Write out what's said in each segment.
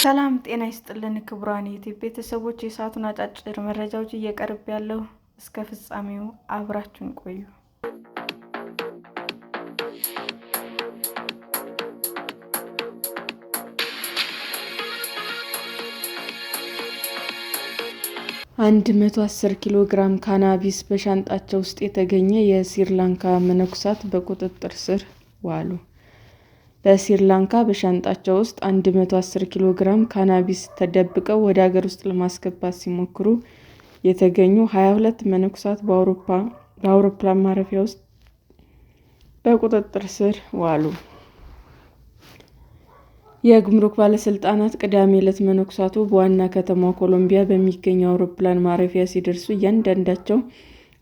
ሰላም ጤና ይስጥልን ክቡራን የዩቲዩብ ቤተሰቦች፣ የሰዓቱን አጫጭር መረጃዎች እየቀርብ ያለው እስከ ፍጻሜው አብራችሁን ቆዩ። አንድ 110 ኪሎ ግራም ካናቢስ በሻንጣቸው ውስጥ የተገኘ የስሪላንካ መነኮሳት በቁጥጥር ስር ዋሉ። በስሪላንካ በሻንጣቸው ውስጥ 110 ኪሎ ግራም ካናቢስ ተደብቀው ወደ አገር ውስጥ ለማስገባት ሲሞክሩ የተገኙ 22 መነኮሳት በአውሮፕላን ማረፊያ ውስጥ በቁጥጥር ስር ዋሉ። የጉምሩክ ባለስልጣናት ቅዳሜ ዕለት መነኮሳቱ በዋና ከተማዋ ኮሎምቢያ በሚገኝ አውሮፕላን ማረፊያ ሲደርሱ እያንዳንዳቸው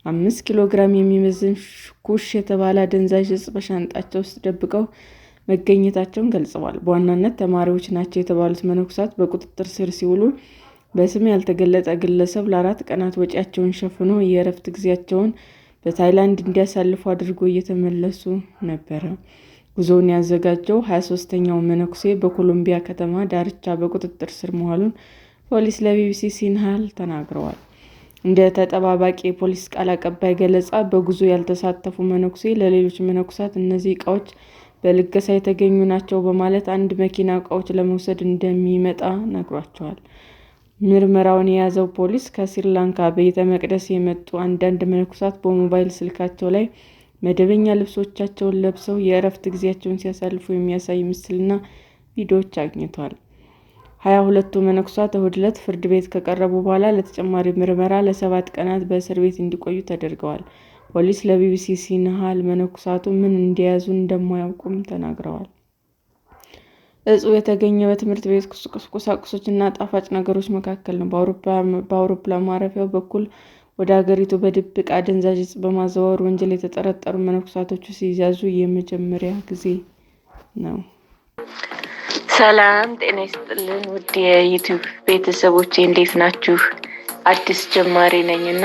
5 ኪሎ ግራም የሚመዝን ኩሽ የተባለ አደንዛዥ ዕፅ በሻንጣቸው ውስጥ ደብቀው መገኘታቸውን ገልጸዋል። በዋናነት ተማሪዎች ናቸው የተባሉት መነኮሳት በቁጥጥር ስር ሲውሉ በስም ያልተገለጸ ግለሰብ ለ4 ቀናት ወጪያቸውን ሸፍኖ የእረፍት ጊዜያቸውን በታይላንድ እንዲያሳልፉ አድርጎ እየተመለሱ ነበር። ጉዞውን ያዘጋጀው 23ኛው መነኩሴ በኮሎምቢያ ከተማ ዳርቻ በቁጥጥር ስር መዋሉን ፖሊስ ለቢቢሲ ሲንሃል ተናግረዋል። እንደ ተጠባባቂ የፖሊስ ቃል አቀባይ ገለጻ በጉዞ ያልተሳተፉ መነኩሴ ለሌሎች መነኮሳት እነዚህ ዕቃዎች በልገሳ የተገኙ ናቸው በማለት አንድ መኪና ዕቃዎች ለመውሰድ እንደሚመጣ ነግሯቸዋል። ምርመራውን የያዘው ፖሊስ ከስሪላንካ ቤተ መቅደስ የመጡ አንዳንድ መነኮሳት በሞባይል ስልካቸው ላይ መደበኛ ልብሶቻቸውን ለብሰው የእረፍት ጊዜያቸውን ሲያሳልፉ የሚያሳይ ምስልና ቪዲዮዎች አግኝቷል። 22ቱ መነኮሳት እሁድ ዕለት ፍርድ ቤት ከቀረቡ በኋላ ለተጨማሪ ምርመራ ለ7 ቀናት በእስር ቤት እንዲቆዩ ተደርገዋል። ፖሊስ ለቢቢሲ ሲንሃል መነኮሳቱ ምን እንደያዙ እንደማያውቁም ተናግረዋል። ዕፁ የተገኘ በትምህርት ቤት ቁሳቁሶች እና ጣፋጭ ነገሮች መካከል ነው። በአውሮፕላን ማረፊያው በኩል ወደ አገሪቱ በድብቅ አደንዛዥ ዕፅ በማዘዋወር ወንጀል የተጠረጠሩ መነኮሳቶቹ ሲያዙ የመጀመሪያ ጊዜ ነው። ሰላም ጤና ይስጥልን ውድ የዩቲዩብ ቤተሰቦቼ እንዴት ናችሁ? አዲስ ጀማሪ ነኝና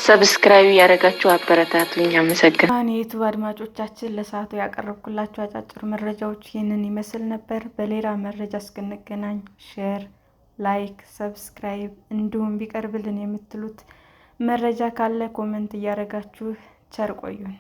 ሰብስክራይብ ያደረጋችሁ አበረታቱኝ። አመሰግናለሁ። የዩቲዩብ አድማጮቻችን ለሰዓቱ ያቀረብኩላችሁ አጫጭር መረጃዎች ይህንን ይመስል ነበር። በሌላ መረጃ እስክንገናኝ ሼር፣ ላይክ፣ ሰብስክራይብ እንዲሁም ቢቀርብልን የምትሉት መረጃ ካለ ኮሜንት እያደረጋችሁ ቸር ቆዩን።